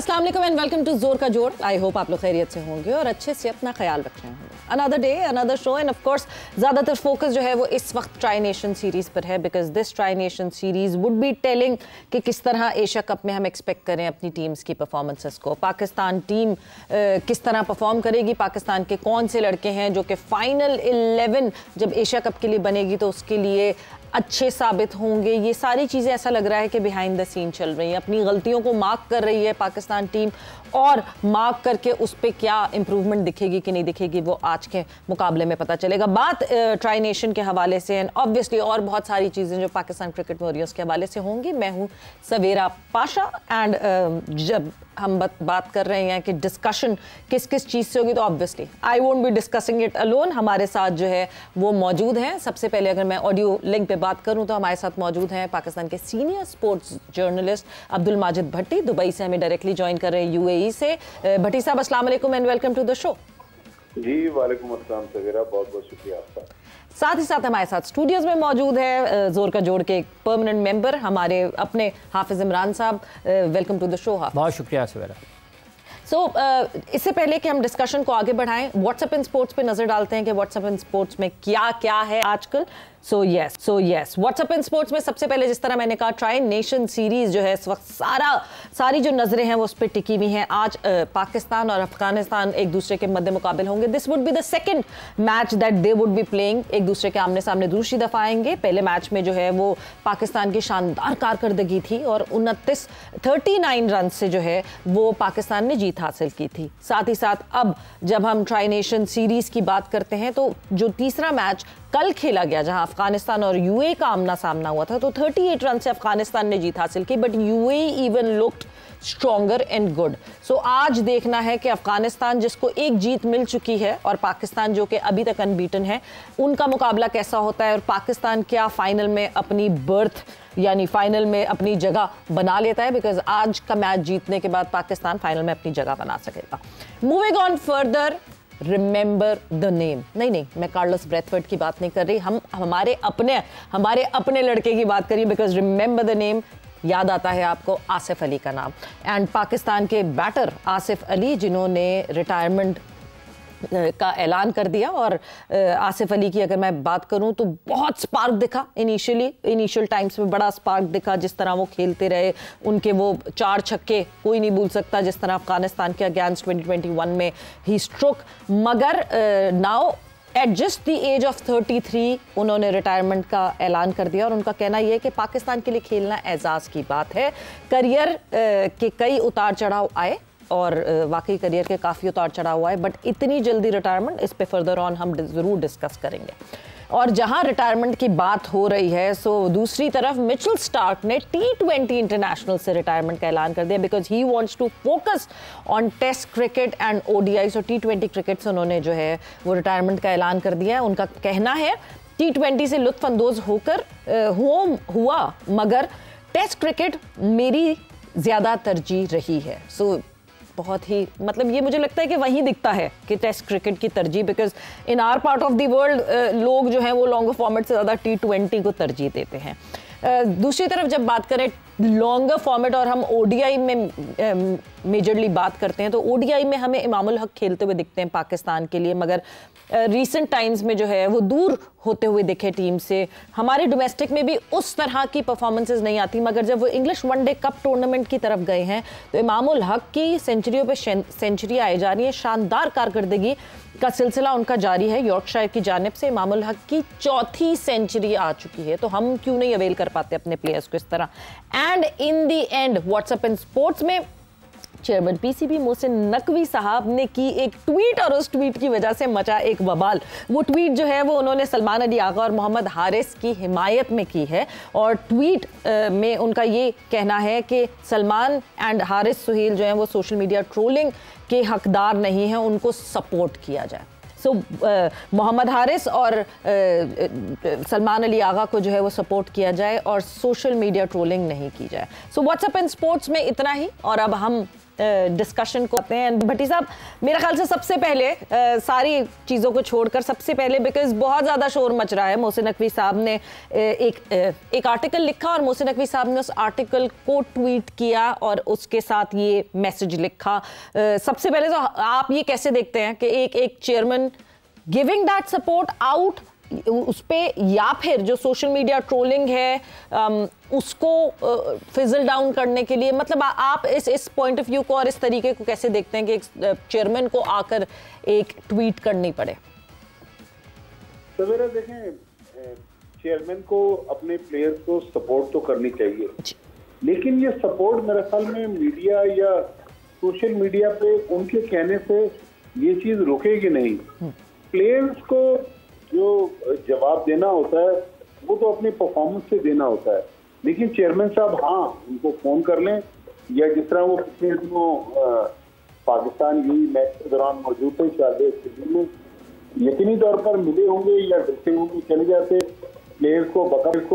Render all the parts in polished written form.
अस्सलाम वालेकुम and welcome to जोर का जोड़। आई होप आप लोग खैरियत से होंगे और अच्छे से अपना ख्याल रख रहे होंगे। Another day another show end of course ज़्यादातर फोकस जो है वो इस वक्त ट्राई नेशन सीरीज़ पर है, because this tri nation series would be telling कि किस तरह एशिया कप में हम एक्सपेक्ट करें अपनी टीम्स की परफॉर्मेंसेस को। पाकिस्तान टीम किस तरह परफॉर्म करेगी, पाकिस्तान के कौन से लड़के हैं जो कि फाइनल 11 जब एशिया कप के लिए बनेगी तो उसके लिए अच्छे साबित होंगे। ये सारी चीज़ें ऐसा लग रहा है कि बिहाइंड द सीन चल रही हैं। अपनी गलतियों को मार्क कर रही है पाकिस्तान टीम और मार्क करके उस पर क्या इंप्रूवमेंट दिखेगी कि नहीं दिखेगी वो आज के मुकाबले में पता चलेगा। बात ट्राई नेशन के हवाले से एंड ऑब्वियसली और बहुत सारी चीज़ें जो पाकिस्तान क्रिकेट वॉरियर्स के हवाले से होंगी। मैं हूँ सवेरा पाशा एंड जब हम बात कर रहे हैं कि डिस्कशन किस किस चीज़ से होगी तो obviously I won't be discussing it alone. हमारे साथ जो है वो मौजूद हैं। सबसे पहले अगर मैं ऑडियो लिंक पे बात करूं तो हमारे साथ मौजूद हैं पाकिस्तान के senior sports journalist Abdul Majid Bhatti. Dubai से हमें डायरेक्टली ज्वाइन कर रहे हैं यूएई से। भट्टी साहब अस्सलाम वालेकुम and welcome to the show. जी वालेकुम अस्सलाम सवेरा, बहुत बहुत शुक्रिया आपका। साथ ही साथ हमारे साथ स्टूडियोज में मौजूद है जोर का जोड़ के एक परमानेंट मेंबर हमारे अपने हाफिज इमरान साहब। Welcome to the show. बहुत शुक्रिया सवेरा। इससे पहले कि हम डिस्कशन को आगे बढ़ाएं, व्हाट्सएप इन स्पोर्ट्स पे नजर डालते हैं कि व्हाट्सएप इन स्पोर्ट्स में क्या क्या है आजकल। So yes WhatsApp in sports में सबसे पहले जिस तरह मैंने कहा ट्राई नेशन सीरीज जो है इस वक्त सारी जो नजरें हैं वो उस पर टिकी हुई हैं। आज पाकिस्तान और अफगानिस्तान एक दूसरे के मद्दे मुकाबिल होंगे। This would be the second match that they would be playing. एक दूसरे के आमने सामने दूसरी दफा आएंगे। पहले मैच में जो है वो पाकिस्तान की शानदार कारकर्दगी थी और 39 रन से जो है वो पाकिस्तान ने जीत हासिल की थी। साथ ही साथ अब जब हम ट्राई नेशन सीरीज की बात करते हैं तो जो तीसरा मैच कल खेला गया जहां अफगानिस्तान और यूएई का आमना सामना हुआ था तो 38 रन से अफगानिस्तान ने जीत हासिल की, but UAE even looked stronger and good. So आज देखना है कि अफगानिस्तान जिसको एक जीत मिल चुकी है और पाकिस्तान जो कि अभी तक अनबीटन है उनका मुकाबला कैसा होता है और पाकिस्तान क्या फाइनल में अपनी बर्थ यानी फाइनल में अपनी जगह बना लेता है, बिकॉज आज का मैच जीतने के बाद पाकिस्तान फाइनल में अपनी जगह बना सकेगा। Moving on further, remember the name. नहीं, मैं कार्लोस ब्रैथवेट की बात नहीं कर रही। हम हमारे अपने लड़के की बात करिए, बिकॉज रिमेंबर द नेम याद आता है आपको आसिफ अली का नाम एंड पाकिस्तान के बैटर आसिफ अली जिन्होंने रिटायरमेंट का ऐलान कर दिया। और आसिफ अली की अगर मैं बात करूं तो बहुत स्पार्क दिखा इनिशियल टाइम्स में, बड़ा स्पार्क दिखा जिस तरह वो खेलते रहे। उनके वो 4 छक्के कोई नहीं भूल सकता जिस तरह अफगानिस्तान के अगेंस्ट 2021 में ही स्ट्रोक। मगर now at just the age of 33 उन्होंने रिटायरमेंट का ऐलान कर दिया और उनका कहना यह है कि पाकिस्तान के लिए खेलना एजाज़ की बात है। करियर के कई उतार चढ़ाव आए और वाकई करियर के काफ़ी उतार चढ़ाव हुआ है, बट इतनी जल्दी रिटायरमेंट इस पे फर्दर ऑन हम ज़रूर डिस्कस करेंगे। और जहां रिटायरमेंट की बात हो रही है सो दूसरी तरफ मिचेल स्टार्क ने T20 इंटरनेशनल से रिटायरमेंट का ऐलान कर दिया, because he wants to focus on test cricket and ODI। और T20 क्रिकेट से उन्होंने जो है वो रिटायरमेंट का ऐलान कर दिया है। उनका कहना है T20 से लुत्फानंदोज होकर हुआ मगर टेस्ट क्रिकेट मेरी ज़्यादा तरजीह रही है। सो बहुत ही मतलब ये मुझे लगता है कि वहीं दिखता है कि टेस्ट क्रिकेट की तरजीह, because in our part of the world लोग जो हैं वो लॉन्गर फॉर्मेट से ज़्यादा T20 को तरजीह देते हैं। दूसरी तरफ जब बात करें लॉन्गर फॉर्मेट और हम ODI में मेजरली बात करते हैं तो ODI में हमें इमामुल हक खेलते हुए दिखते हैं पाकिस्तान के लिए, मगर रीसेंट टाइम्स में जो है वो दूर होते हुए दिखे टीम से। हमारे डोमेस्टिक में भी उस तरह की परफॉर्मेंसेज नहीं आती, मगर जब वो इंग्लिश वनडे कप टूर्नामेंट की तरफ गए हैं तो इमामुल हक की सेंचुरियों पे सेंचुरी आई जा रही है। शानदार कारकर्दगी का सिलसिला उनका जारी है। यॉर्कशायर की जानिब से इमामुल हक की 4थी सेंचुरी आ चुकी है, तो हम क्यों नहीं अवेल कर पाते अपने प्लेयर्स को इस तरह। And in the and WhatsApp in sports में चेयरमैन PCB मोहसिन नकवी साहब ने की एक ट्वीट और उस ट्वीट की वजह से मचा एक बवाल। वो ट्वीट जो है वो उन्होंने सलमान अली आगा और मोहम्मद हारिस की हिमायत में की है और ट्वीट में उनका ये कहना है कि सलमान एंड हारिस सुहेल जो हैं वो सोशल मीडिया ट्रोलिंग के हकदार नहीं हैं, उनको सपोर्ट किया जाए। सो मोहम्मद हारिस और सलमान अली आगा को जो है वो सपोर्ट किया जाए और सोशल मीडिया ट्रोलिंग नहीं की जाए। सो व्हाट्सएप इन स्पोर्ट्स में इतना ही और अब हम डिस्कशन को आते हैं। भट्टी साहब, मेरे ख्याल से सबसे पहले सारी चीज़ों को छोड़कर सबसे पहले, बिकॉज बहुत ज़्यादा शोर मच रहा है, मोहसिन नकवी साहब ने एक आर्टिकल लिखा और मोहसिन नकवी साहब ने उस आर्टिकल को ट्वीट किया और उसके साथ ये मैसेज लिखा। सबसे पहले तो आप ये कैसे देखते हैं कि एक chairman giving that support out उस पे, या फिर जो सोशल मीडिया ट्रोलिंग है उसको फिजल डाउन करने के लिए, मतलब आप इस पॉइंट ऑफ व्यू को और इस तरीके को कैसे देखते हैं कि एक चेयरमैन को आकर एक ट्वीट करनी पड़े? सवेरा देखें, चेयरमैन को अपने प्लेयर्स को सपोर्ट तो करनी चाहिए, लेकिन ये सपोर्ट मेरे ख्याल में मीडिया या सोशल मीडिया पे उनके कहने से ये चीज रुकेगी नहीं। प्लेयर्स को जो जवाब देना होता है वो तो अपनी परफॉर्मेंस से देना होता है, लेकिन चेयरमैन साहब हाँ उनको फोन कर लें, या जिस तरह वो पिछले दिनों पाकिस्तान यही मैच के दौरान मौजूद थे शारजा स्टेडियम में, यकीनी तौर पर मिले होंगे या ड्रेसिंग रूम में चले जाते, प्लेयर्स को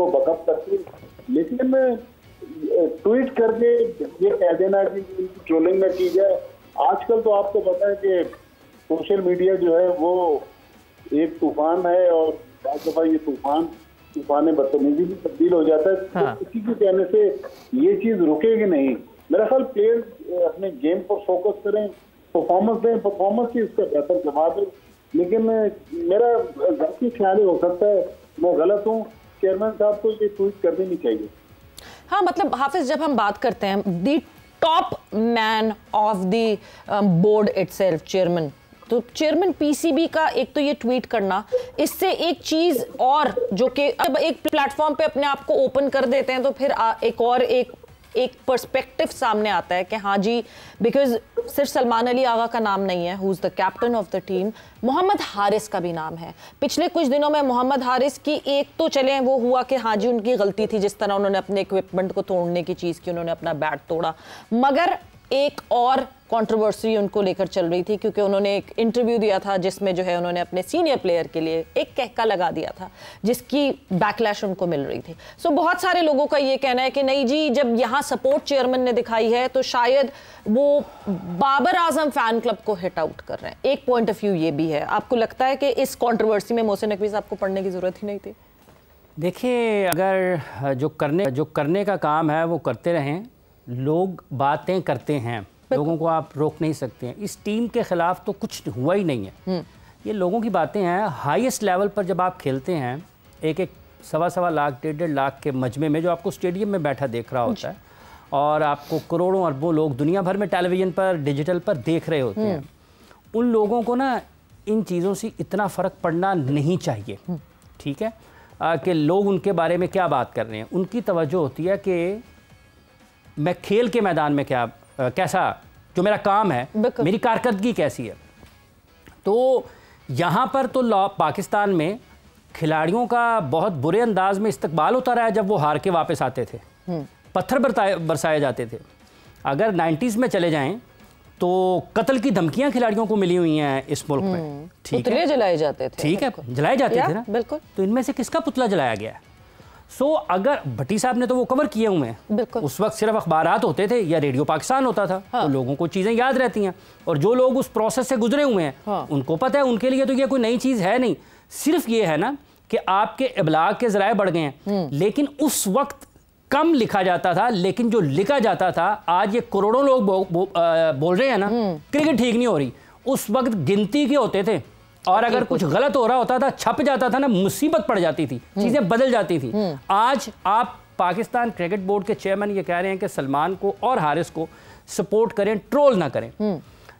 बकअप करते, लेकिन ट्वीट करके ये कह देना कि ट्रोलिंग न की जाए। आजकल तो आपको पता है कि सोशल मीडिया जो है वो एक तूफान है, और बहुत दफा ये तूफान बदतमीजी में तब्दील हो जाता है। हाँ। तो किसी के कहने से ये चीज रुकेगी नहीं। मेरा ख्याल प्लेयर्स अपने गेम पर फोकस करें, परफॉर्मेंस दें, परफॉर्मेंस ही इसका बेहतर जवाब है। लेकिन मेरा जाती ख्याल हो सकता है मैं गलत हूँ, चेयरमैन साहब को ये ट्वीट कर देनी चाहिए। हाँ, मतलब हाफिज, जब हम बात करते हैं दी top man of the board itself, chairman, तो चेयरमैन पीसीबी का एक तो ये ट्वीट करना, इससे एक चीज और जो कि अब एक प्लेटफॉर्म पे अपने आप को ओपन कर देते हैं तो फिर एक पर्सपेक्टिव सामने आता है कि हाँ जी, बिकॉज सिर्फ सलमान अली आगा का नाम नहीं है who is the captain of the team, Mohammad Haris का भी नाम है। पिछले कुछ दिनों में मोहम्मद हारिस की एक तो चले वो हुआ कि हाँ जी उनकी गलती थी, जिस तरह उन्होंने अपने इक्विपमेंट को तोड़ने की चीज़ की, उन्होंने अपना बैट तोड़ा, मगर एक और कंट्रोवर्सी उनको लेकर चल रही थी क्योंकि उन्होंने एक इंटरव्यू दिया था जिसमें जो है उन्होंने अपने सीनियर प्लेयर के लिए एक कहका लगा दिया था जिसकी बैकलैश उनको मिल रही थी। सो बहुत सारे लोगों का ये कहना है कि नहीं जी, जब यहाँ सपोर्ट चेयरमैन ने दिखाई है तो शायद वो बाबर आजम फैन क्लब को हिट आउट कर रहे हैं। एक पॉइंट ऑफ व्यू ये भी है। आपको लगता है कि इस कंट्रोवर्सी में मोहसिन नकवी साहब को पढ़ने की जरूरत ही नहीं थी? देखिए, अगर जो करने का काम है वो करते रहें, लोग बातें करते हैं, लोगों को आप रोक नहीं सकते हैं। इस टीम के खिलाफ तो कुछ हुआ ही नहीं है, ये लोगों की बातें हैं। हाईएस्ट लेवल पर जब आप खेलते हैं, एक सवा लाख 1.5 लाख के मजमे में जो आपको स्टेडियम में बैठा देख रहा होता है, और आपको करोड़ों अरबों लोग दुनिया भर में टेलीविज़न पर, डिजिटल पर देख रहे होते हैं, उन लोगों को ना इन चीज़ों से इतना फ़र्क पड़ना नहीं चाहिए। ठीक है, कि लोग उनके बारे में क्या बात कर रहे हैं। उनकी तवज्जो होती है कि मैं खेल के मैदान में कैसा जो मेरा काम है, मेरी कारकर्दगी कैसी है। तो यहाँ पर तो पाकिस्तान में खिलाड़ियों का बहुत बुरे अंदाज में इस्तकबाल होता रहा है जब वो हार के वापस आते थे, पत्थर बरसाए जाते थे। अगर 90s में चले जाएं तो कत्ल की धमकियां खिलाड़ियों को मिली हुई हैं इस मुल्क में। ठीक है, जलाए जाते थे। ठीक है, जलाए जाते थे ना, बिल्कुल। तो इनमें से किसका पुतला जलाया गया है? अगर भट्टी साहब ने तो वो कवर किए हुए हैं, उस वक्त सिर्फ अखबारात होते थे या रेडियो पाकिस्तान होता था। हाँ। तो लोगों को चीज़ें याद रहती हैं, और जो लोग उस प्रोसेस से गुजरे हुए हैं, हाँ, उनको पता है। उनके लिए तो ये कोई नई चीज़ है नहीं। सिर्फ ये है ना कि आपके इबलाग के ज़राए बढ़ गए हैं, लेकिन उस वक्त कम लिखा जाता था, लेकिन जो लिखा जाता था, आज ये करोड़ों लोग बोल रहे हैं ना क्रिकेट ठीक नहीं हो रही, उस वक्त गिनती के होते थे, और अगर कुछ गलत हो रहा होता था, छप जाता था ना, मुसीबत पड़ जाती थी, चीजें बदल जाती थी। आज आप पाकिस्तान क्रिकेट बोर्ड के चेयरमैन ये कह रहे हैं कि सलमान को और हारिस को सपोर्ट करें, ट्रोल ना करें।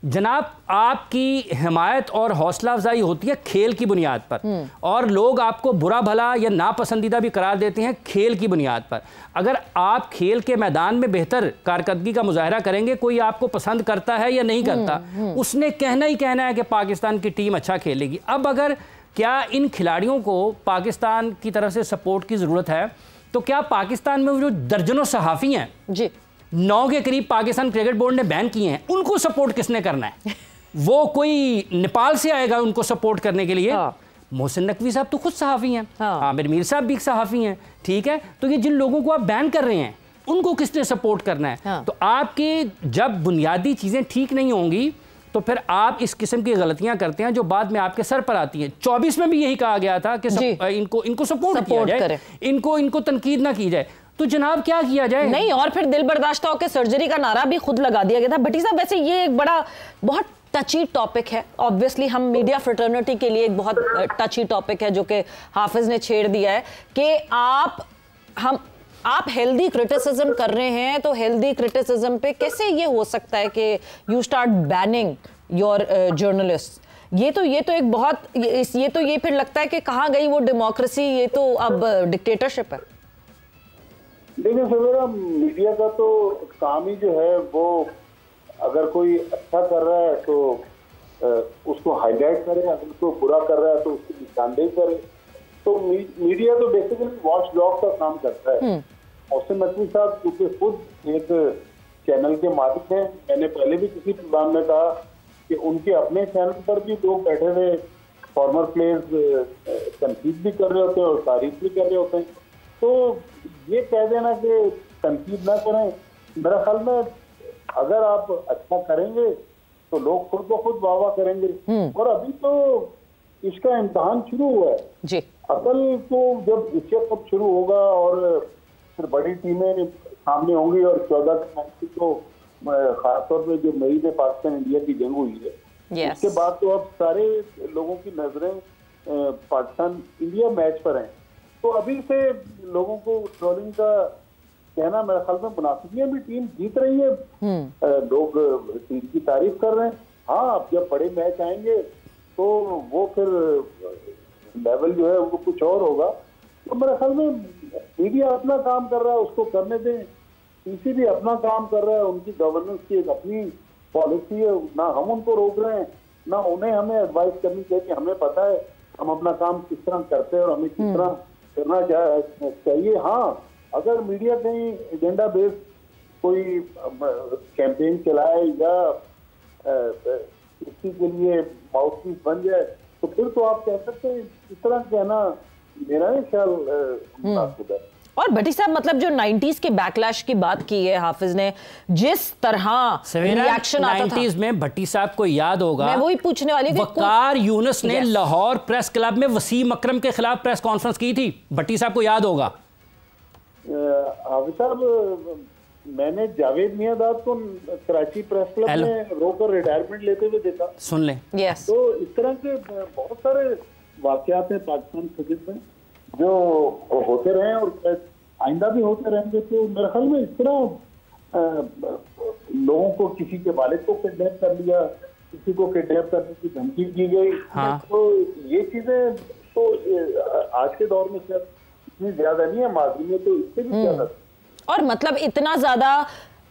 जनाब, आपकी हिमायत और हौसला अफजाई होती है खेल की बुनियाद पर, और लोग आपको बुरा भला या नापसंदीदा भी करार देते हैं खेल की बुनियाद पर। अगर आप खेल के मैदान में बेहतर कारकर्दगी का मुजाहरा करेंगे, कोई आपको पसंद करता है या नहीं करता, उसने कहना ही कहना है कि पाकिस्तान की टीम अच्छा खेलेगी। अब अगर क्या इन खिलाड़ियों को पाकिस्तान की तरफ से सपोर्ट की ज़रूरत है, तो क्या पाकिस्तान में जो दर्जनों सहाफ़ी हैं जी, 9 के करीब पाकिस्तान क्रिकेट बोर्ड ने बैन किए हैं, उनको सपोर्ट किसने करना है? वो कोई नेपाल से आएगा उनको सपोर्ट करने के लिए? हाँ। मोहसिन नकवी साहब तो खुद सहाफ़ी हैं, हाँ। आमिर मीर साहब भी सहाफ़ी हैं। ठीक है, तो ये जिन लोगों को आप बैन कर रहे हैं, उनको किसने सपोर्ट करना है। हाँ। तो आपकी जब बुनियादी चीज़ें ठीक नहीं होंगी तो फिर आप इस किस्म की गलतियां करते हैं जो बाद में आपके सर पर आती हैं। 24 में भी यही कहा गया था कि इनको सपोर्ट किया जाए, इनको तनकीद ना की जाए। तो जनाब क्या किया जाए? नहीं, और फिर दिल बर्दाश्त होकर सर्जरी का नारा भी खुद लगा दिया गया था। भट्टी साहब, वैसे ये एक बहुत टची टॉपिक है। ऑब्वियसली हम मीडिया फ्रेटर्निटी के लिए एक बहुत टची टॉपिक है जो कि हाफिज ने छेड़ दिया है कि आप हेल्दी क्रिटिसिज्म कर रहे हैं, तो हेल्दी क्रिटिसिज्म पे कैसे ये हो सकता है कि you start banning your journalist? ये तो एक बहुत ये फिर लगता है कि कहाँ गई वो डेमोक्रेसी, ये तो अब डिक्टेटरशिप है। देखिए सवेरा, मीडिया का तो काम ही जो है वो अगर कोई अच्छा कर रहा है तो उसको हाईलाइट करे, अगर उसको बुरा कर रहा है तो उसकी निशानदेही करे। तो मीडिया तो बेसिकली वॉच डॉग का काम करता है। मोहसिन नकवी साहब क्योंकि खुद एक चैनल के मालिक हैं, मैंने पहले भी किसी प्रोग्राम में कहा कि उनके अपने चैनल पर भी लोग बैठे हुए फॉर्मर प्लेयर्स तनकीद भी कर रहे होते हैं और तारीफ भी कर रहे होते हैं। तो ये कह देना कि तनकीद ना करें, मेरा ख्याल में अगर आप अच्छा करेंगे तो लोग खुद ब खुद वाह वाह करेंगे। और अभी तो इसका इम्तहान शुरू हुआ है जी। असल तो जब एशिया कप शुरू होगा और फिर बड़ी टीमें सामने होंगी और 14 मैच तो खासतौर पे जो मई में पाकिस्तान इंडिया की जंग हुई है, उसके बाद तो अब सारे लोगों की नजरें पाकिस्तान इंडिया मैच पर हैं। तो अभी से लोगों को ट्रोलिंग का कहना मेरे ख्याल में मुनासिब है। भी टीम जीत रही है, लोग टीम की तारीफ कर रहे हैं। हाँ, अब जब बड़े मैच आएंगे तो वो फिर लेवल जो है वो कुछ और होगा। तो मेरे ख्याल में मीडिया अपना काम कर रहा है, उसको करने दें। पीसी भी अपना काम कर रहा है, उनकी गवर्नेंस की एक अपनी पॉलिसी है, ना हम उनको रोक रहे हैं ना उन्हें हमें एडवाइस करनी चाहिए कि हमें पता है हम अपना काम किस तरह करते हैं और हमें किस तरह करना चाहिए। हाँ, अगर मीडिया कहीं एजेंडा बेस्ड कोई कैंपेन चलाए या किसी के लिए माउथपीस बन जाए तो फिर तो आप कह सकते हैं। इस तरह कहना मेरा नहीं ख्याल मुनासिब है। और भट्टी साहब, मतलब जो 90s के बैकलैश की बात की है हाफिज ने, जिस तरह रिएक्शन आता था 90s में, भट्टी साहब को याद होगा, मैं वही पूछने वाली थी, वकार यूनुस ने लाहौर प्रेस क्लब में वसीम अकरम के खिलाफ प्रेस कॉन्फ्रेंस की थी। भट्टी साहब को याद होगा। हाफिज साहब, मैंने जावेद मियांदाद को कराची प्रेस क्लब में रोकर रिटायरमेंट लेते हुए देखा। सुन लें। तो इस तरह के बहुत सारे वाकयात हैं पाकिस्तान क्रिकेट में जो होते रहे और आइंदा भी होते रहेंगे। तो मेरे ख्याल में इस तरह लोगों को, किसी के वालिद को किडनैप कर लिया, किसी को किडनैप करने की धमकी दी गई। हाँ। तो ये चीजें तो आज के दौर में शायद इतनी ज्यादा नहीं है, माजी में तो इससे भी ज्यादा। और मतलब इतना ज्यादा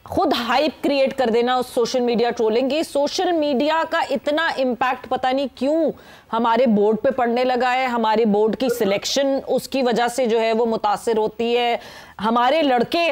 खुद हाइप क्रिएट कर देना उस सोशल मीडिया ट्रोलिंग की। सोशल मीडिया का इतना इम्पैक्ट पता नहीं क्यों हमारे बोर्ड पे पड़ने लगा है। हमारे बोर्ड की सिलेक्शन उसकी वजह से जो है वो मुतासिर होती है। हमारे लड़के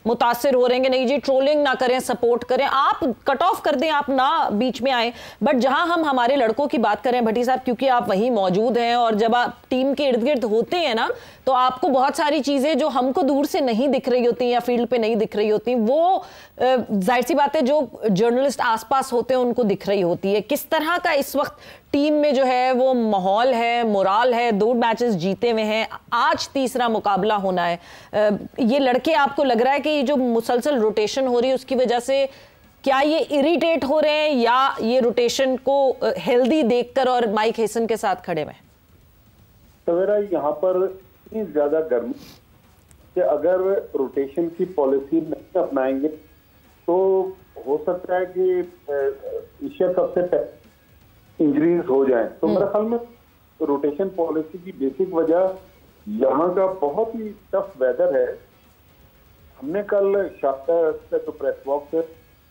मुतासिर हो रहे हैं, नहीं जी ट्रोलिंग ना करें, सपोर्ट करें, आप कट ऑफ कर दें, आप ना बीच में आए। बट जहां हम हमारे लड़कों की बात करें भट्टी साहब, क्योंकि आप वहीं मौजूद हैं और जब आप टीम के इर्द गिर्द होते हैं ना, तो आपको बहुत सारी चीजें जो हमको दूर से नहीं दिख रही होती या फील्ड पे नहीं दिख रही होती, वो जाहिर सी बात है जो जर्नलिस्ट आसपास होते हैं उनको दिख रही होती है। किस तरह का इस वक्त टीम में जो है वो माहौल है, मोराल है, 2 मैचेस जीते हुए हैं, आज तीसरा मुकाबला होना है। ये लड़के, आपको लग रहा है कि ये जो मुसलसल रोटेशन हो रही है उसकी वजह से क्या ये इरिटेट हो रहे हैं या ये रोटेशन को हेल्दी देखकर और माइक हेसन के साथ खड़े में? सवेरा, यहाँ पर इतनी ज्यादा गर्मी कि अगर रोटेशन की पॉलिसी नहीं अपनाएंगे तो हो सकता है कि एशिया कप से पहले इंजरीज हो जाएं। तो मेरे ख्याल में रोटेशन पॉलिसी की बेसिक वजह यहाँ का बहुत ही टफ वेदर है। हमने कल शाखा से जो प्रेस बॉक्स है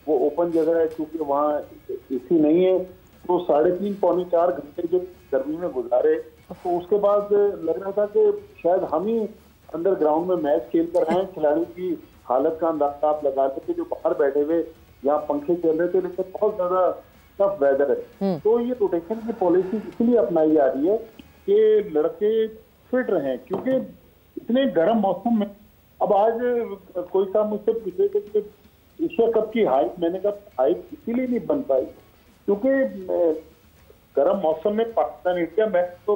वो ओपन जगह है, क्योंकि वहाँ एसी नहीं है, तो 3.5 पौने 4 घंटे जो गर्मी में गुजारे, तो उसके बाद लग रहा था कि शायद हम ही अंडर ग्राउंड में मैच खेल कर आए। खिलाड़ी की हालत का अंदाजा आप लगा सकते, जो बाहर बैठे हुए यहाँ पंखे चल रहे थे, लेकिन बहुत ज्यादा टफ वेदर है। तो ये रोटेशन की पॉलिसी इसलिए अपनाई जा रही है कि लड़के फिट रहें, क्योंकि इतने गर्म मौसम में अब आज कोई साहब मुझसे पूछे थे कि एशिया कप की हाइप, मैंने कहा हाइप इसीलिए नहीं बन पाई क्योंकि गर्म मौसम में पाकिस्तान इंडिया मैच तो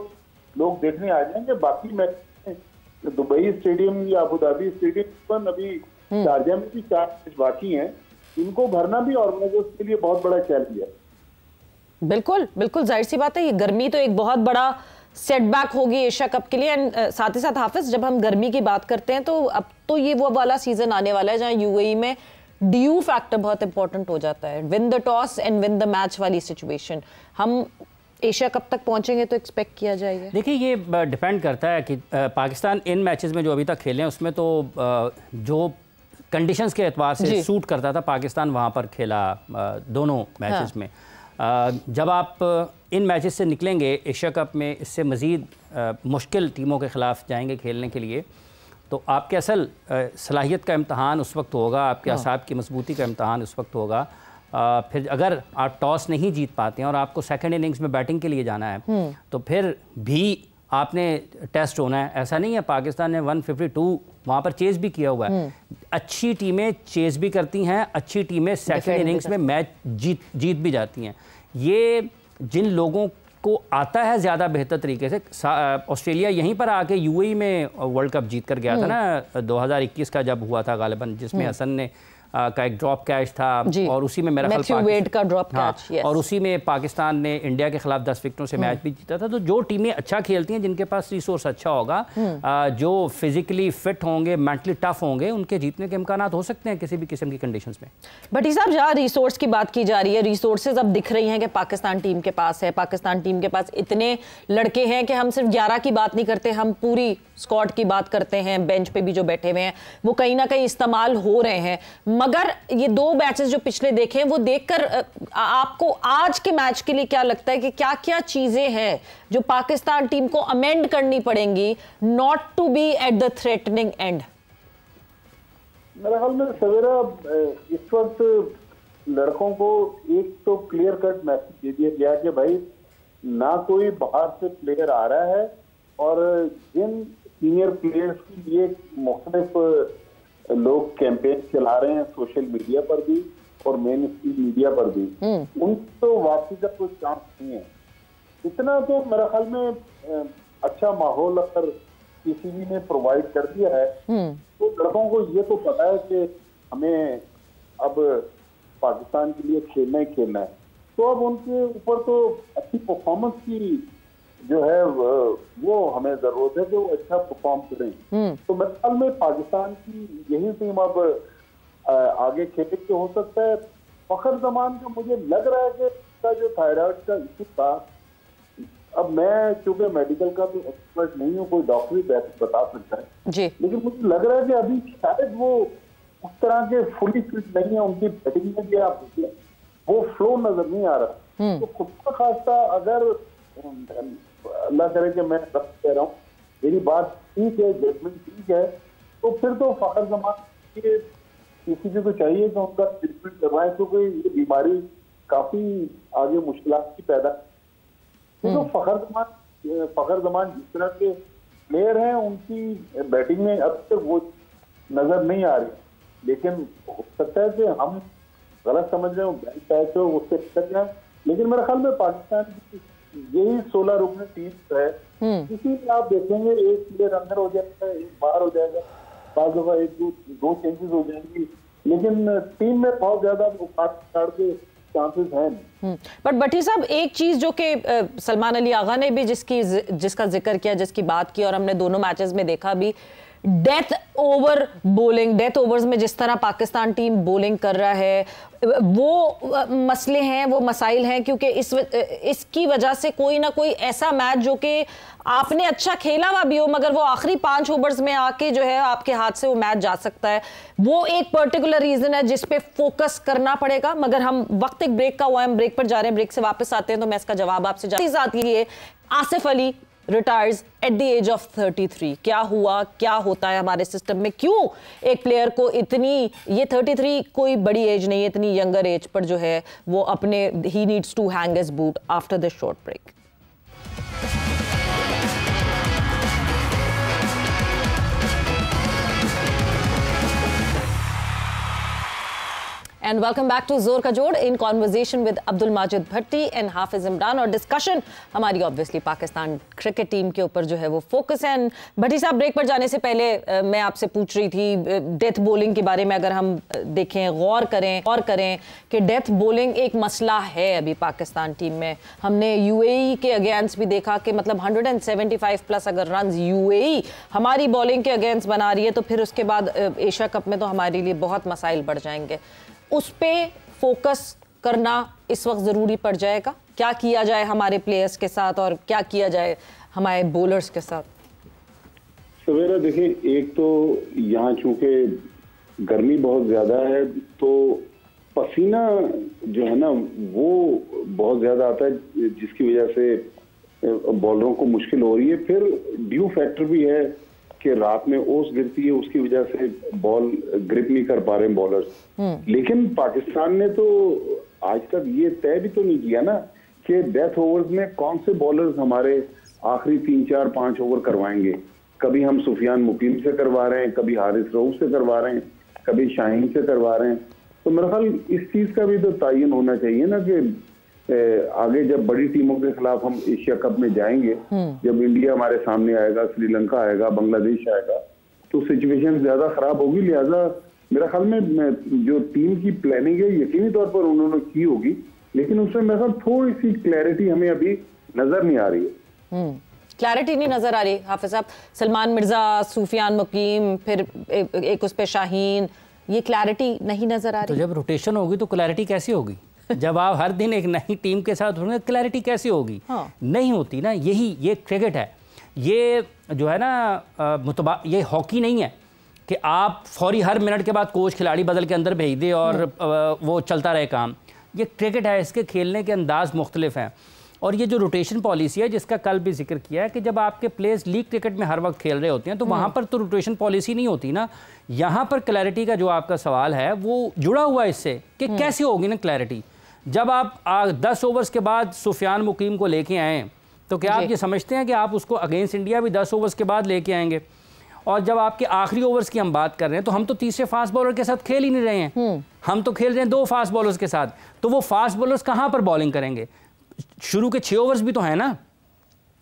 लोग देखने आ जाएंगे, बाकी मैच दुबई स्टेडियम या अबू धाबी स्टेडियम पर अभी शारजा में भी 4 मैच बाकी हैं, इनको भरना भी ऑर्गेनाइजर्स के लिए बहुत बड़ा चैलेंज है। बिल्कुल बिल्कुल, जाहिर सी बात है, ये गर्मी तो एक बहुत बड़ा सेटबैक होगी एशिया कप के लिए। एंड साथ ही साथ हाफिज, जब हम गर्मी की बात करते हैं तो अब तो ये वो वाला सीजन आने वाला है जहां यूएई में ड्यू फैक्टर बहुत इंपॉर्टेंट हो जाता है, win the toss and win the match वाली सिचुएशन। हम एशिया कप तक पहुंचेंगे तो एक्सपेक्ट किया जाएगा। देखिए ये डिपेंड करता है कि पाकिस्तान इन मैचेस में जो अभी तक खेले हैं उसमें तो जो कंडीशंस के एतबार से सूट करता था पाकिस्तान वहाँ पर खेला दोनों मैचेस में। जब आप इन मैचेस से निकलेंगे एशिया कप में, इससे मज़ीद मुश्किल टीमों के ख़िलाफ़ जाएंगे खेलने के लिए, तो आपके असल सलाहियत का इम्तहान उस वक्त होगा, आपके असाब की मजबूती का इम्तहान उस वक्त होगा। फिर अगर आप टॉस नहीं जीत पाते हैं और आपको सेकंड इनिंग्स में बैटिंग के लिए जाना है तो फिर भी आपने टेस्ट होना है। ऐसा नहीं है, पाकिस्तान ने 152 वहाँ पर चेज़ भी किया हुआ है। अच्छी टीमें चेज़ भी करती हैं, अच्छी टीमें सेकंड इनिंग्स में मैच जीत भी जाती हैं। ये जिन लोगों को आता है ज़्यादा बेहतर तरीके से, ऑस्ट्रेलिया यहीं पर आके यूएई में वर्ल्ड कप जीत कर गया था ना 2021 का जब हुआ था गालिबन, जिसमें हसन ने का एक ड्रॉप कैच था और उसी में मेरा का ड्रॉप कैच, और उसी में पाकिस्तान ने इंडिया के खिलाफ 10 विकेटों से मैच भी जीता था। तो जो टीमें अच्छा खेलती हैं, जिनके पास रिसोर्स अच्छा होगा, जो फिजिकली फिट होंगे, मेंटली टफ होंगे, उनके जीतने के इम्कान हो सकते हैं किसी भी किस्म की कंडीशंस में। भट्टी साहब, जहाँ रिसोर्स की बात की जा रही है, रिसोर्सेज अब दिख रही हैं कि पाकिस्तान टीम के पास है। पाकिस्तान टीम के पास इतने लड़के हैं कि हम सिर्फ 11 की बात नहीं करते, हम पूरी स्क्वाड की बात करते हैं। बेंच पे भी जो बैठे हुए हैं वो कहीं ना कहीं इस्तेमाल हो रहे हैं। मगर ये 2 मैचेस जो पिछले देखे हैं, वो देखकर आपको आज के मैच के लिए क्या लगता है कि क्या क्या चीजें हैं जो पाकिस्तान टीम को अमेंड करनी पड़ेंगी not to be at the threatening end? मेरे ख्याल में सवेरा इस वक्त लड़कों को एक तो क्लियर कट मैसेज दे दिया गया कि भाई ना कोई बाहर से प्लेयर आ रहा है, और जिन सीनियर प्लेयर्स के लिए मुख्तलिफ लोग कैंपेन चला रहे हैं सोशल मीडिया पर भी और मेन स्ट्रीम मीडिया पर भी, उनको तो वापसी का कोई चांस नहीं है। इतना तो मेरे ख्याल में अच्छा माहौल अगर पीसीबी ने प्रोवाइड कर दिया है तो लड़कों को ये तो पता है कि हमें अब पाकिस्तान के लिए खेलना ही खेलना है। तो अब उनके ऊपर तो अच्छी परफॉर्मेंस की जो है वो हमें जरूरत है कि वो अच्छा परफॉर्म करें। तो मेरे ख्याल में पाकिस्तान की यही टीम अब आगे खेले के हो सकता है। फखर जमान का मुझे लग रहा है कि उसका जो थायराइड का इशू था, अब मैं चूंकि मेडिकल का तो एक्सपर्ट नहीं हूँ, कोई डॉक्टरी बता सकता है जी, लेकिन मुझे लग रहा है कि अभी शायद वो उस तरह के फुली फिट नहीं है। उनकी बैटिंग में भी आप देखिए वो फ्लो नजर नहीं आ रहा। तो खुद का खासा अगर अल्लाह करे कि मैं गलत कह रहा हूँ, मेरी बात ठीक है, जजमेंट ठीक है, तो फिर तो फखर जमान के किसी को चाहिए कि उनका ट्रीटमेंट करवाएं, क्योंकि ये बीमारी काफी आगे मुश्किलात की पैदा। तो फखर जमान जिस तरह के प्लेयर हैं, उनकी बैटिंग में अब तक वो नजर नहीं आ रही, लेकिन हो सकता है कि हम गलत समझ रहे हो, बैंक हो उससे कर जाए। लेकिन मेरे ख्याल में पाकिस्तान की यही 16 रुकनी टीम है, इसी में आप देखेंगे एक प्लेयर अंदर हो जाएगा, एक बाहर हो जाएगा, बाज़ दफा एक दो चेंजेस हो जाएंगी, लेकिन टीम में बहुत ज्यादा उखाड़ के चांसेस हैं। बट भट्टी साहब, एक चीज जो कि सलमान अली आगा ने भी जिसका जिक्र किया, जिसकी बात की, और हमने दोनों मैचेस में देखा भी, death over bowling, death overs में जिस तरह पाकिस्तान टीम बोलिंग कर रहा है, वो मसले हैं, वो मसाइल हैं, क्योंकि इसकी वजह से कोई ना कोई ऐसा मैच जो कि आपने अच्छा खेला हुआ भी हो, मगर वो आखिरी 5 ओवर्स में आके जो है आपके हाथ से वो मैच जा सकता है। वो एक पर्टिकुलर रीजन है जिस पे फोकस करना पड़ेगा। मगर हम वक्त एक ब्रेक का हुआ है, हम ब्रेक पर जा रहे हैं, ब्रेक से वापस आते हैं तो मैं इसका जवाब आपसे जाती है। Asif Ali retires at the age of 33। क्या हुआ, क्या होता है हमारे सिस्टम में, क्यों एक प्लेयर को इतनी, ये 33 कोई बड़ी एज नहीं है, इतनी यंगर एज पर जो है वो अपने ही needs to hang his boot after this short break. And welcome back to Zor Ka Jod in conversation with Abdul Majid Bhatti and Hafiz Imran. और discussion हमारी obviously पाकिस्तान क्रिकेट टीम के ऊपर जो है वो फोकस है। भट्टी साहब, ब्रेक पर जाने से पहले मैं आपसे पूछ रही थी डेथ बॉलिंग के बारे में। अगर हम देखें, गौर करें कि डेथ बॉलिंग एक मसला है अभी पाकिस्तान टीम में। हमने यूएई के अगेंस्ट भी देखा कि मतलब 175 प्लस अगर रन यूएई हमारी बॉलिंग के अगेंस्ट बना रही है तो फिर उसके बाद एशिया कप में तो हमारे लिए बहुत मसाइल बढ़ जाएंगे। उस पे फोकस करना इस वक्त ज़रूरी पड़ जाएगा। क्या किया जाए हमारे प्लेयर्स के साथ और क्या किया जाए हमारे बॉलर्स के साथ? सवेरा देखिए, एक तो यहाँ चूंकि गर्मी बहुत ज़्यादा है तो पसीना जो है ना वो बहुत ज़्यादा आता है, जिसकी वजह से बॉलरों को मुश्किल हो रही है। फिर ड्यू फैक्टर भी है कि रात में ओस गिरती है, उसकी वजह से बॉल ग्रिप नहीं कर पा रहे बॉलर्स। लेकिन पाकिस्तान ने तो आज तक ये तय भी तो नहीं किया ना कि डेथ ओवर्स में कौन से बॉलर्स हमारे आखिरी 3, 4, 5 ओवर करवाएंगे। कभी हम सुफियान मुकीम से करवा रहे हैं, कभी हारिस रऊफ से करवा रहे हैं, कभी शाहीन से करवा रहे हैं। तो मेरा ख्याल इस चीज का भी तो तयन होना चाहिए ना कि आगे जब बड़ी टीमों के खिलाफ हम एशिया कप में जाएंगे, जब इंडिया हमारे सामने आएगा, श्रीलंका आएगा, बांग्लादेश आएगा, तो सिचुएशन ज्यादा खराब होगी। लिहाजा मेरा ख्याल में जो टीम की प्लानिंग है यकीनी तौर पर उन्होंने की होगी, लेकिन उसमें मेरा ख्याल थोड़ी सी क्लैरिटी हमें अभी नजर नहीं आ रही है। क्लैरिटी नहीं नजर आ रही हाफिज साहब। सलमान मिर्जा, सुफियान मुकीम, फिर एक उस पे शाहीन, ये क्लैरिटी नहीं नजर आ रही। तो जब रोटेशन होगी तो क्लैरिटी कैसी होगी? जब आप हर दिन एक नई टीम के साथ होंगे, क्लैरिटी कैसी होगी? नहीं होती ना। ये क्रिकेट है, ये जो है ना ये हॉकी नहीं है कि आप फौरी हर मिनट के बाद कोच खिलाड़ी बदल के अंदर भेज दे और वो चलता रहे काम। ये क्रिकेट है, इसके खेलने के अंदाज मुख्तलिफ हैं। और ये जो रोटेशन पॉलिसी है जिसका कल भी जिक्र किया है कि जब आपके प्लेयर्स लीग क्रिकेट में हर वक्त खेल रहे होते हैं तो वहाँ पर तो रोटेशन पॉलिसी नहीं होती ना। यहाँ पर क्लैरिटी का जो आपका सवाल है वो जुड़ा हुआ है इससे कि कैसे होगी ना क्लैरिटी। जब आप 10 ओवर्स के बाद सुफियान मुकीम को लेके आए तो क्या आप ये समझते हैं कि आप उसको अगेंस्ट इंडिया भी 10 ओवर्स के बाद लेके आएंगे? और जब आपके आखिरी ओवर्स की हम बात कर रहे हैं तो हम तो तीसरे फास्ट बॉलर के साथ खेल ही नहीं रहे हैं, हम तो खेल रहे हैं 2 फास्ट बॉलर्स के साथ। तो वो फास्ट बॉलर्स कहाँ पर बॉलिंग करेंगे? शुरू के 6 ओवर्स भी तो है ना,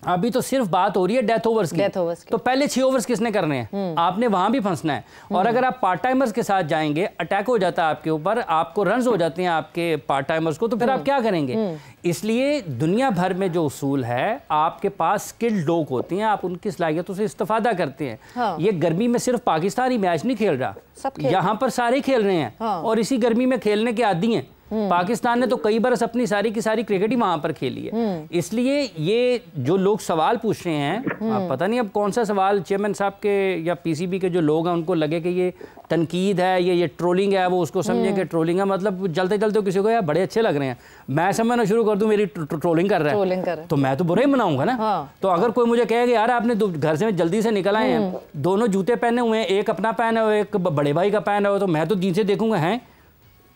अभी तो सिर्फ बात हो रही है डेथ ओवर्स की। तो पहले 6 ओवर्स किसने करने हैं? आपने वहां भी फंसना है। और अगर आप पार्ट टाइमर्स के साथ जाएंगे, अटैक हो जाता है आपके ऊपर, आपको रन्स हो जाते हैं आपके पार्ट टाइमर्स को, तो फिर आप क्या करेंगे? इसलिए दुनिया भर में जो उसूल है, आपके पास स्किल्ड लोग होते हैं, आप उनकी सलाहियतों से इस्तेफादा करते हैं। ये गर्मी में सिर्फ पाकिस्तानी मैच नहीं खेल रहा, यहाँ पर सारे खेल रहे हैं और इसी गर्मी में खेलने के आदी हैं। पाकिस्तान ने तो कई बरस अपनी सारी की सारी क्रिकेट ही वहां पर खेली है। इसलिए ये जो लोग सवाल पूछ रहे हैं, आप पता नहीं अब कौन सा सवाल चेयरमैन साहब के या पीसीबी के जो लोग हैं उनको लगे कि ये तनकीद है, ये ट्रोलिंग है, वो उसको समझे कि ट्रोलिंग है। मतलब चलते चलते किसी को यार बड़े अच्छे लग रहे हैं, मैं समझना शुरू कर दूं मेरी ट्रोलिंग कर रहा है तो मैं तो बुरा ही मनाऊंगा ना। तो अगर कोई मुझे कहेगा यार आपने घर से जल्दी से निकल आए हैं, दोनों जूते पहने हुए हैं, एक अपना पहना हुआ है, एक बड़े भाई का पहना हुआ, तो मैं तो दिन से देखूंगा हैं,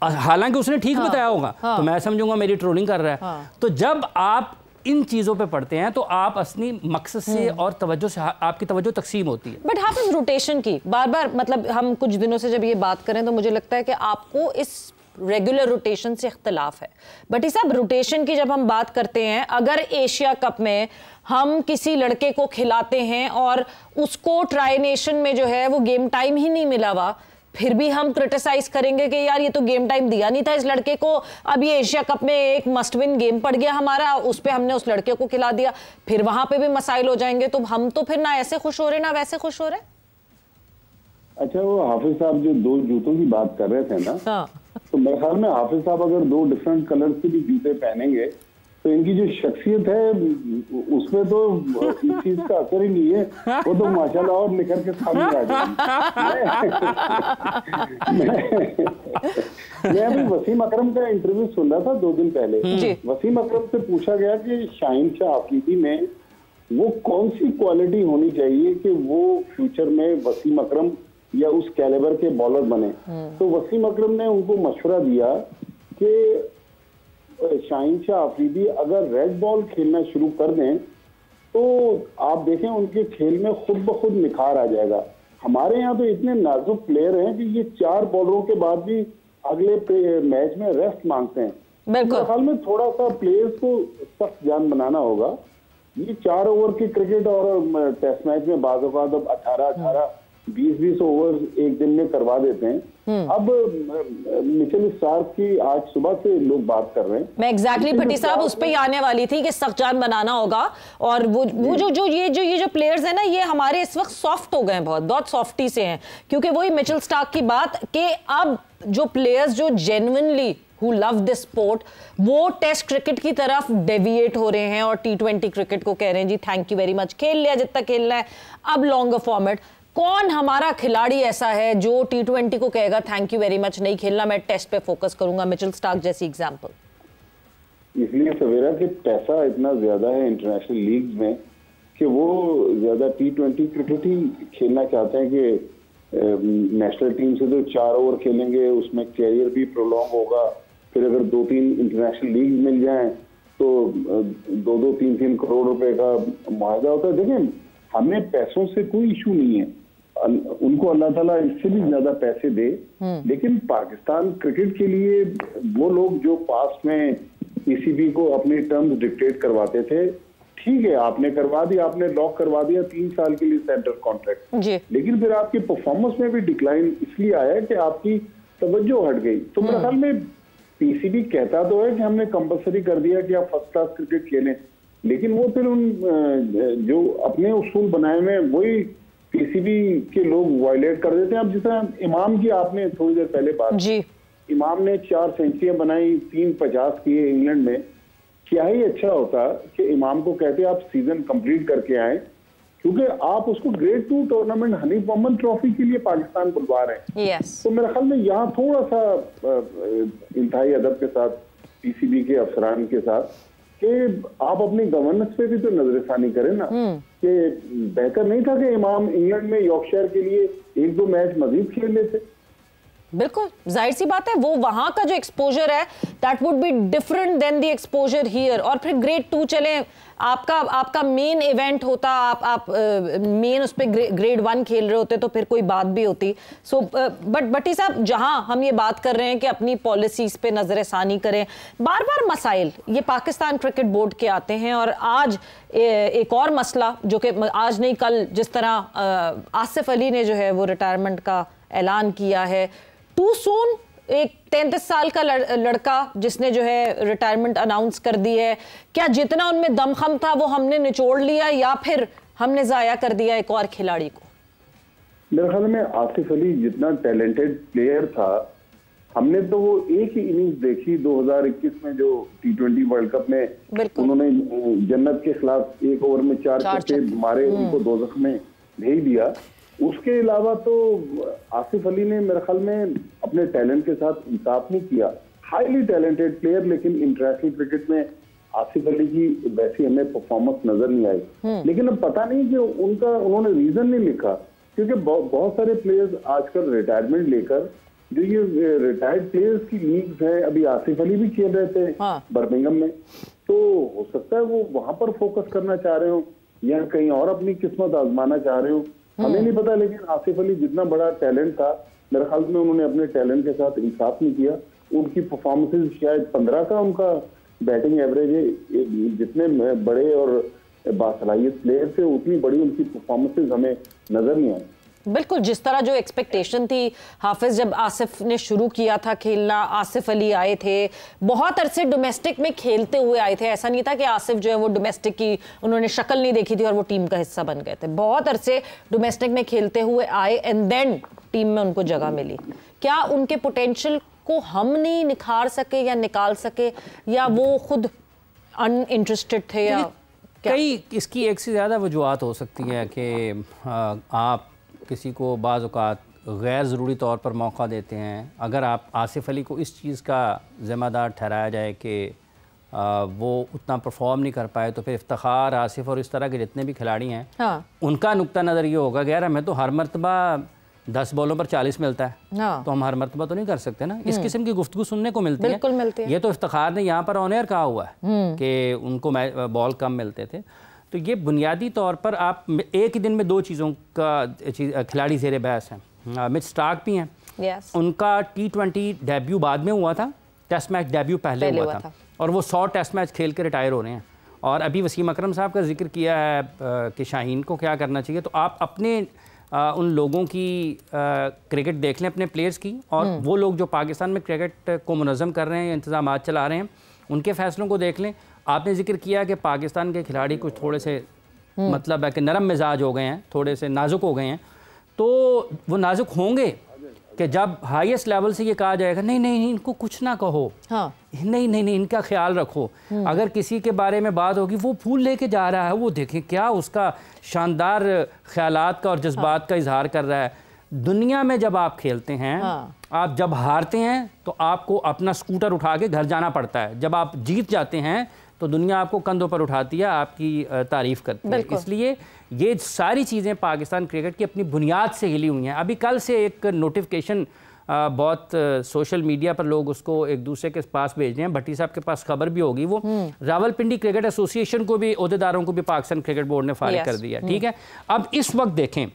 हालांकि उसने ठीक बताया होगा तो मैं समझूंगा मेरी ट्रोलिंग कर रहा है। तो जब आप इन चीजों पे पढ़ते हैं तो आप असली मकसद से और तवज्जो से आपकी तवज्जो तकसीम होती है। बट हाफिज, रोटेशन की बार बार मतलब हम कुछ दिनों से जब ये बात करें तो मुझे लगता है कि आपको इस रेगुलर रोटेशन से इख्तलाफ है। बट इस अब रोटेशन की जब हम बात करते हैं, अगर एशिया कप में हम किसी लड़के को खिलाते हैं और उसको ट्राई नेशन में जो है वो गेम टाइम ही नहीं मिला हुआ, फिर भी हम क्रिटिसाइज करेंगे कि यार ये तो गेम टाइम दिया नहीं था इस लड़के को, अब ये एशिया कप में एक मस्ट विन गेम पड़ गया हमारा, उस पे हमने उस लड़के को खिला दिया, फिर वहां पे भी मसाइल हो जाएंगे। तो हम तो फिर ना ऐसे खुश हो रहे ना वैसे खुश हो रहे। अच्छा, वो हाफिज साहब जो 2 जूतों की बात कर रहे थे ना, तो मेरे ख्याल में हाफिज साहब अगर 2 डिफरेंट कलर के भी जूते पहनेंगे तो इनकी जो शख्सियत है उसमें तो इस चीज का असर ही नहीं है, वो तो माशाल्लाह और निखर के सामने आ जाएंगे। मैं अभी वसीम अकरम का इंटरव्यू सुन रहा था 2 दिन पहले। वसीम अकरम से पूछा गया कि शाहीन शाह अफरीदी में वो कौन सी क्वालिटी होनी चाहिए कि वो फ्यूचर में वसीम अकरम या उस कैलिबर के बॉलर बने। तो वसीम अकरम ने उनको मशवरा दिया कि शाहीन शाह अफरीदी अगर रेड बॉल खेलना शुरू कर दें तो आप देखें उनके खेल में खुद ब खुद निखार आ जाएगा। हमारे यहाँ तो इतने नाजुक प्लेयर हैं कि ये 4 बॉलरों के बाद भी अगले मैच में रेस्ट मांगते हैं। मेरे ख्याल में थोड़ा सा प्लेयर्स को सख्त जान बनाना होगा। ये 4 ओवर के क्रिकेट और टेस्ट मैच में बाज़ औक़ात अब 18-18 20-20 ओवर एक दिन में करवा देते हैं। अब मिचेल स्टार्क की आज सुबह से लोग बात कर रहे हैं। मैं एग्जैक्टली भट्टी साहब उस पे ही आने वाली थी कि सख्त जान बनाना होगा। और वो जो ये प्लेयर्स हैं ना, ये हमारे इस वक्त सॉफ्ट हो गए हैं, बहुत सॉफ्टी से हैं, क्योंकि वही मिचेल स्टार्क की बात कि अब जो प्लेयर्स जो genuinely who love this sport, वो टेस्ट क्रिकेट की तरफ डेविएट हो रहे हैं और T20 क्रिकेट को कह रहे हैं जी थैंक यू वेरी मच, खेल लिया जितना खेलना है, अब लॉन्गर फॉर्मेट। कौन हमारा खिलाड़ी ऐसा है जो T20 को कहेगा थैंक यू वेरी मच, नहीं खेलना, मैं टेस्ट पे फोकस करूंगा? मिचेल स्टार्क जैसी एग्जांपल। इसलिए सवेरा कि पैसा इतना ज्यादा है इंटरनेशनल लीग्स में कि वो ज्यादा T20 क्रिकेट ही खेलना चाहते हैं कि नेशनल टीम से तो 4 ओवर खेलेंगे, उसमें कैरियर भी प्रोलॉन्ग होगा। फिर अगर 2-3 इंटरनेशनल लीग मिल जाएं तो 2-2, 3-3 करोड़ रुपए का मुआवजा होता है। देखें, हमें पैसों से कोई इशू नहीं है, उनको अल्लाह ताला इससे भी ज्यादा पैसे दे, लेकिन पाकिस्तान क्रिकेट के लिए वो लोग जो पास में पीसीबी को अपने टर्म्स डिक्टेट करवाते थे, ठीक है आपने करवा दिया, आपने लॉक करवा दिया 3 साल के लिए सेंटर कॉन्ट्रैक्ट, लेकिन फिर आपकी परफॉर्मेंस में भी डिक्लाइन इसलिए आया कि आपकी तवज्जो हट गई। तो मेरे ख्याल में पीसीबी कहता तो है कि हमने कंपलसरी कर दिया कि आप फर्स्ट क्लास क्रिकेट खेलें, लेकिन वो फिर उन जो अपने उसूल बनाए हुए वही पीसीबी के लोग वायलेट कर देते हैं। अब जिस तरह इमाम की आपने थोड़ी देर पहले बात जी, इमाम ने 4 सेंचुरियां बनाई, 3 50 किए इंग्लैंड में। क्या ही अच्छा होता कि इमाम को कहते आप सीजन कंप्लीट करके आए, क्योंकि आप उसको grade 2 tournament Hanif Mohammad trophy के लिए पाकिस्तान बुलवा रहे हैं। yes. तो मेरे ख्याल में यहाँ थोड़ा सा इंतहाई अदब के साथ पीसीबी के अफसरान के साथ कि आप अपनी गवर्नेंस पे भी तो नजरसानी करें ना, कि बेहतर नहीं था कि इमाम इंग्लैंड में यॉर्कशायर के लिए 1-2 मैच मजीद खेल लेते। बिल्कुल जाहिर सी बात है, वो वहां का जो एक्सपोजर है that would be different than the exposure here. और फिर ग्रेड 2 चले, आपका मेन इवेंट होता, आप मेन उस पर ग्रेड 1 खेल रहे होते तो फिर कोई बात भी होती। सो बट भट्टी साहब, जहां हम ये बात कर रहे हैं कि अपनी पॉलिसीज पे नजरसानी करें, बार बार मसाइल ये पाकिस्तान क्रिकेट बोर्ड के आते हैं। और आज एक और मसला जो कि आज नहीं कल, जिस तरह आसिफ अली ने जो है वो रिटायरमेंट का ऐलान किया है, टू सून, एक 33 साल का लड़का जिसने जो है रिटायरमेंट अनाउंस कर दी है, क्या जितना उनमें दमखम था वो हमने निचोड़ लिया या फिर हमने जाया कर दिया एक और खिलाड़ी को? मेरे ख्याल में आसिफ अली जितना टैलेंटेड प्लेयर था, हमने तो वो एक ही इनिंग्स देखी 2021 में जो T20 वर्ल्ड कप में उन्होंने जन्नत के खिलाफ 1 ओवर में 4 छक्के मारे, उनको दोज़ख में भेज दिया। उसके अलावा तो आसिफ अली ने मेरे ख्याल में अपने टैलेंट के साथ इंसाफ नहीं किया। हाईली टैलेंटेड प्लेयर, लेकिन इंटरनेशनल क्रिकेट में आसिफ अली की वैसी हमें परफॉर्मेंस नजर नहीं आई। लेकिन अब पता नहीं कि उन्होंने रीजन नहीं लिखा, क्योंकि बहुत सारे प्लेयर्स आजकल रिटायरमेंट लेकर, जो ये रिटायर्ड प्लेयर्स की लीग्स है, अभी आसिफ अली भी खेल रहे थे बर्मिंघम में, तो हो सकता है वो वहां पर फोकस करना चाह रहे हो या कहीं और अपनी किस्मत आजमाना चाह रहे हो, हमें नहीं पता। लेकिन आसिफ अली जितना बड़ा टैलेंट था, मेरे ख्याल में उन्होंने अपने टैलेंट के साथ इंसाफ नहीं किया। उनकी परफॉर्मेंसेज शायद 15 का उनका बैटिंग एवरेज है, जितने बड़े और बासलाहियत प्लेयर थे उतनी बड़ी उनकी परफॉर्मेंसेज हमें नजर नहीं आई। बिल्कुल, जिस तरह जो एक्सपेक्टेशन थी, हाफिज जब आसिफ ने शुरू किया था खेलना, आसिफ अली आए थे, बहुत अरसे डोमेस्टिक में खेलते हुए आए थे। ऐसा नहीं था कि आसिफ जो है वो डोमेस्टिक की उन्होंने शक्ल नहीं देखी थी और वो टीम का हिस्सा बन गए थे। बहुत अरसे डोमेस्टिक में खेलते हुए आए एंड देन टीम में उनको जगह मिली। क्या उनके पोटेंशियल को हम नहीं निखार सके या निकाल सके, या वो खुद अनइंटरेस्टेड थे, या कई इसकी एक से ज़्यादा वजूहत हो सकती हैं कि आप किसी को बाज़ औक़ात गैर ज़रूरी तौर पर मौका देते हैं। अगर आप आसिफ अली को इस चीज़ का ज़िम्मेदार ठहराया जाए कि वो उतना परफॉर्म नहीं कर पाए, तो फिर इफ्तिखार, आसिफ और इस तरह के जितने भी खिलाड़ी हैं, उनका नुक्ता नज़र ये होगा कि यार हमें तो हर मरतबा 10 बॉलों पर 40 मिलता है, तो हम हर मरतबा तो नहीं कर सकते ना। इस किस्म की गुफ्तगू सुनने को मिलती है। ये तो इफ्तिखार ने यहाँ पर ऑन एयर कहा हुआ है कि उनको बॉल कम मिलते थे। तो ये बुनियादी तौर पर आप एक ही दिन में 2 चीज़ों का खिलाड़ी ज़ेरे बहस हैं। मिच स्टार्क भी हैं। yes. उनका T20 डेब्यू बाद में हुआ था, टेस्ट मैच डेब्यू पहले हुआ था और वो 100 टेस्ट मैच खेल के रिटायर हो रहे हैं। और अभी वसीम अकरम साहब का जिक्र किया है कि शाहीन को क्या करना चाहिए, तो आप अपने उन लोगों की क्रिकेट देख लें, अपने प्लेयर्स की, और वो लोग जो पाकिस्तान में क्रिकेट को मुनज़्ज़म कर रहे हैं, इंतज़ाम चला रहे हैं, उनके फ़ैसलों को देख लें। आपने जिक्र किया कि पाकिस्तान के खिलाड़ी कुछ थोड़े से मतलब है कि नरम मिजाज हो गए हैं, थोड़े से नाजुक हो गए हैं, तो वो नाजुक होंगे कि जब हाईएस्ट लेवल से ये कहा जाएगा नहीं नहीं इनको कुछ ना कहो, हाँ। नहीं नहीं नहीं इनका ख्याल रखो। अगर किसी के बारे में बात होगी वो फूल लेके जा रहा है, वो देखें क्या उसका शानदार ख्यालात का और जज्बात का इजहार कर रहा है। दुनिया में जब आप खेलते हैं, हाँ। आप जब हारते हैं तो आपको अपना स्कूटर उठा के घर जाना पड़ता है, जब आप जीत जाते हैं तो दुनिया आपको कंधों पर उठाती है, आपकी तारीफ़ करती है। इसलिए ये सारी चीज़ें पाकिस्तान क्रिकेट की अपनी बुनियाद से हिली हुई हैं। अभी कल से एक नोटिफिकेशन बहुत सोशल मीडिया पर लोग उसको एक दूसरे के पास भेज रहे हैं, भट्टी साहब के पास खबर भी होगी, वो रावलपिंडी क्रिकेट एसोसिएशन को भी, ओहदेदारों को भी पाकिस्तान क्रिकेट बोर्ड ने फारिग कर दिया। ठीक है, अब इस वक्त देखें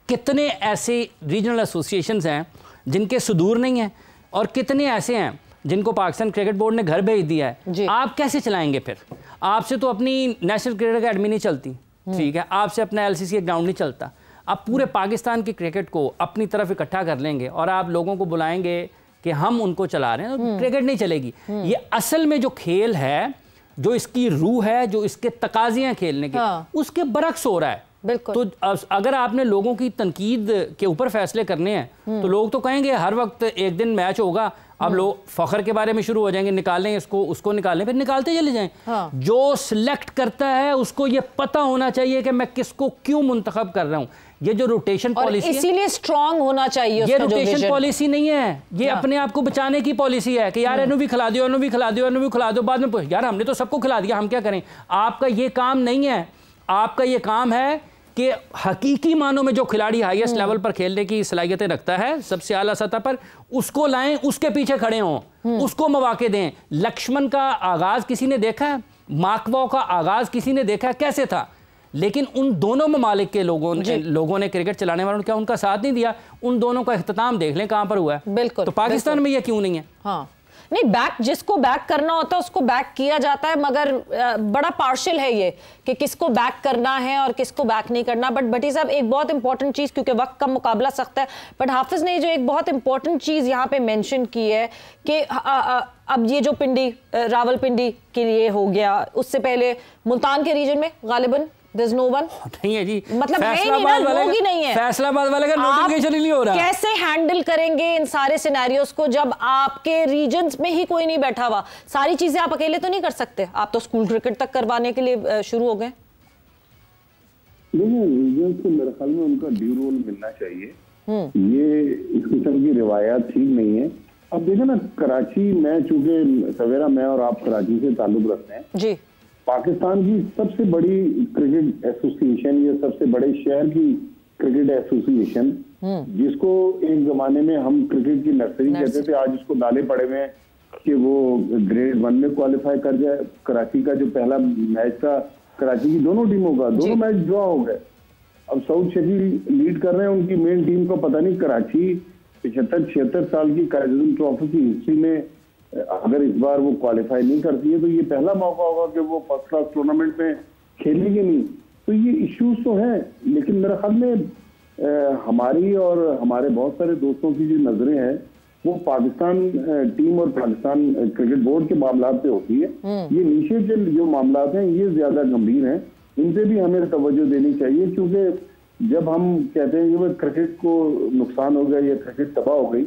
कितने ऐसे रीजनल एसोसिएशंस हैं जिनके सुदूर नहीं हैं और कितने ऐसे हैं जिनको पाकिस्तान क्रिकेट बोर्ड ने घर भेज दिया है। आप कैसे चलाएंगे फिर? आपसे तो अपनी नेशनल क्रिकेट अकेडमी नहीं चलती, ठीक है, आपसे अपना LCC ग्राउंड नहीं चलता। आप पूरे पाकिस्तान की क्रिकेट को अपनी तरफ इकट्ठा कर लेंगे और आप लोगों को बुलाएंगे कि हम उनको चला रहे हैं, तो क्रिकेट नहीं चलेगी। ये असल में जो खेल है, जो इसकी रूह है, जो इसके तकाज़े हैं खेलने के, उसके बरक्स हो रहा है। तो अगर आपने लोगों की तनकीद के ऊपर फैसले करने हैं तो लोग तो कहेंगे हर वक्त एक दिन मैच होगा, अब लोग फखर के बारे में शुरू हो जाएंगे, निकालें इसको उसको निकालें, फिर निकालते चले जाएं। हाँ। जो सिलेक्ट करता है उसको ये पता होना चाहिए कि मैं किसको क्यों मुंतखब कर रहा हूँ। ये जो रोटेशन पॉलिसी, इसीलिए स्ट्रांग होना चाहिए। ये रोटेशन पॉलिसी नहीं है, ये अपने आप को बचाने की पॉलिसी है कि यार इन्हों भी खिला दो, इन्हों भी खिला दो, इन्हों भी खिला दो, बाद में यार हमने तो सबको खिला दिया, हम क्या करें। आपका ये काम नहीं है, आपका ये काम है कि हकीकी मानों में जो खिलाड़ी हाईएस्ट लेवल पर खेलने की सलाहियतें रखता है, सबसे आला सतह पर, उसको लाएं, उसके पीछे खड़े हों, उसको मौके दें। लक्ष्मण का आगाज किसी ने देखा है? माकवा का आगाज किसी ने देखा है? कैसे था? लेकिन उन दोनों ममालिक के लोगों ने क्रिकेट चलाने वालों ने क्या उनका साथ नहीं दिया? उन दोनों का इख्तिताम देख लें कहां पर हुआ है। बिल्कुल। तो पाकिस्तान में यह क्यों नहीं है? हाँ, नहीं, बैक जिसको बैक करना होता है उसको बैक किया जाता है, मगर बड़ा पार्शियल है ये कि किसको बैक करना है और किसको बैक नहीं करना। बट भट्टी साहब, एक बहुत इंपॉर्टेंट चीज़, क्योंकि वक्त का मुकाबला सख्त है, बट हाफिज ने जो एक बहुत इंपॉर्टेंट चीज़ यहाँ पे मेंशन की है कि अब ये जो पिंडी रावलपिंडी के लिए हो गया, उससे पहले मुल्तान के रीजन में गालिबन There's no one? नहीं है जी, मतलब है ही नहीं ना, लोग ही नहीं है। फैसलाबाद वाले का नोटिफिकेशन ही नहीं हो रहा। कैसे हैंडल करेंगे इन सारे सिनेरियोस को जब आपके रीजन्स में ही कोई नहीं बैठा हुआ? सारी चीजें आप अकेले तो नहीं कर सकते, आप तो स्कूल क्रिकेट तक करवाने के लिए शुरू हो गए। देखिए, रीजन्स को मेरे ख्याल में उनका ड्यू रोल मिलना चाहिए। ये इस किस्म की रिवायत ठीक नहीं है। अब देखें ना, कराची में, चूंकि सवेरा मैं और आप कराची से ताल्लुक रखते हैं जी, पाकिस्तान की सबसे बड़ी क्रिकेट एसोसिएशन, या सबसे बड़े शहर की क्रिकेट एसोसिएशन, जिसको एक जमाने में हम क्रिकेट की नर्सरी कहते थे, आज उसको डाले पड़े हुए कि वो ग्रेड 1 में क्वालिफाई कर जाए। कराची का जो पहला मैच था, कराची की दोनों टीमों का, दोनों मैच ड्रॉ हो गए। अब सऊद शकील लीड कर रहे हैं, उनकी मेन टीम को पता नहीं कराची 75-76 साल की कायजुल ट्रॉफी की हिस्ट्री में अगर इस बार वो क्वालिफाई नहीं करती है तो ये पहला मौका होगा कि वो फर्स्ट क्लास टूर्नामेंट में खेलेंगे नहीं। तो ये इश्यूज तो हैं, लेकिन मेरे ख्याल में हमारी और हमारे बहुत सारे दोस्तों की जो नजरें हैं वो पाकिस्तान टीम और पाकिस्तान क्रिकेट बोर्ड के मामला पे होती है। ये नीचे के जो मामला हैं ये ज्यादा गंभीर हैं, इन पे भी हमें तवज्जो देनी चाहिए, क्योंकि जब हम कहते हैं कि वो क्रिकेट को नुकसान हो गया या क्रिकेट तबाह हो गई,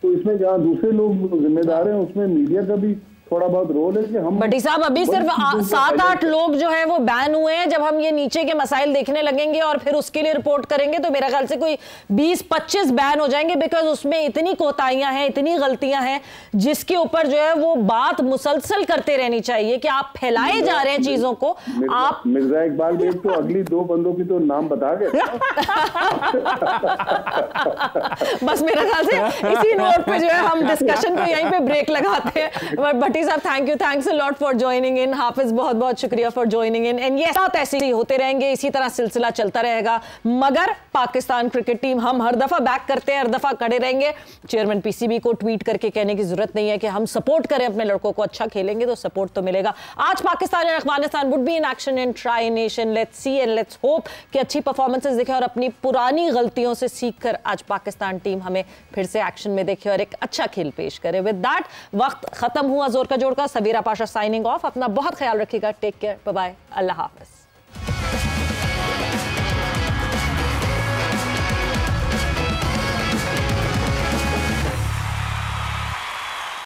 तो इसमें जहाँ दूसरे लोग जिम्मेदार हैं उसमें मीडिया का भी थोड़ा बहुत रोल है कि हम। भट्टी साहब, अभी सिर्फ 7-8 लोग जो है वो बैन हुए हैं। जब हम ये नीचे के मसाइल देखने लगेंगे और फिर उसके लिए रिपोर्ट करेंगे तो मेरा ख्याल से कोई 20-25 बैन हो जाएंगे, बिकॉज उसमें इतनी कोताहियां हैं, इतनी गलतियां हैं, जिसके ऊपर जो है वो बात मुसलसल करते रहनी चाहिए कि आप फैलाए जा रहे हैं चीजों को। आप मिर्जा इकबाल बेग तो अगली 2 बंदों की तो नाम बता गए। बस मेरा ख्याल से इसी नोट पे जो है हम डिस्कशन को यहीं पे ब्रेक लगाते हैं। भट्टी भट्टी साहब, thank you, thanks a lot for joining in. Hafiz, बहुत बहुत शुक्रिया फॉर ज्वाइनिंग इन। एंड ये साथ ऐसे ही होते रहेंगे, इसी तरह सिलसिला चलता रहेगा, मगर पाकिस्तान क्रिकेट टीम हम हर दफा बैक करते हैं, हर दफा खड़े रहेंगे। चेयरमैन पीसीबी को ट्वीट करके कहने की जरूरत नहीं है कि हम सपोर्ट करें अपने लड़कों को, अच्छा खेलेंगे तो सपोर्ट तो मिलेगा। आज Pakistan and Afghanistan would be in action in tri nation, let's see and let's hope कि अच्छी परफॉर्मेंसेस दिखे और अपनी पुरानी गलतियों से सीखकर आज पाकिस्तान टीम हमें फिर से एक्शन में देखे और एक अच्छा खेल पेश करे। विद दैट वक्त खत्म हुआ जोर का जोड़ का। सवीरा पाशा साइनिंग ऑफ। अपना बहुत ख्याल रखिएगा, टेक केयर, बाय बाय, अल्लाह हाफिज।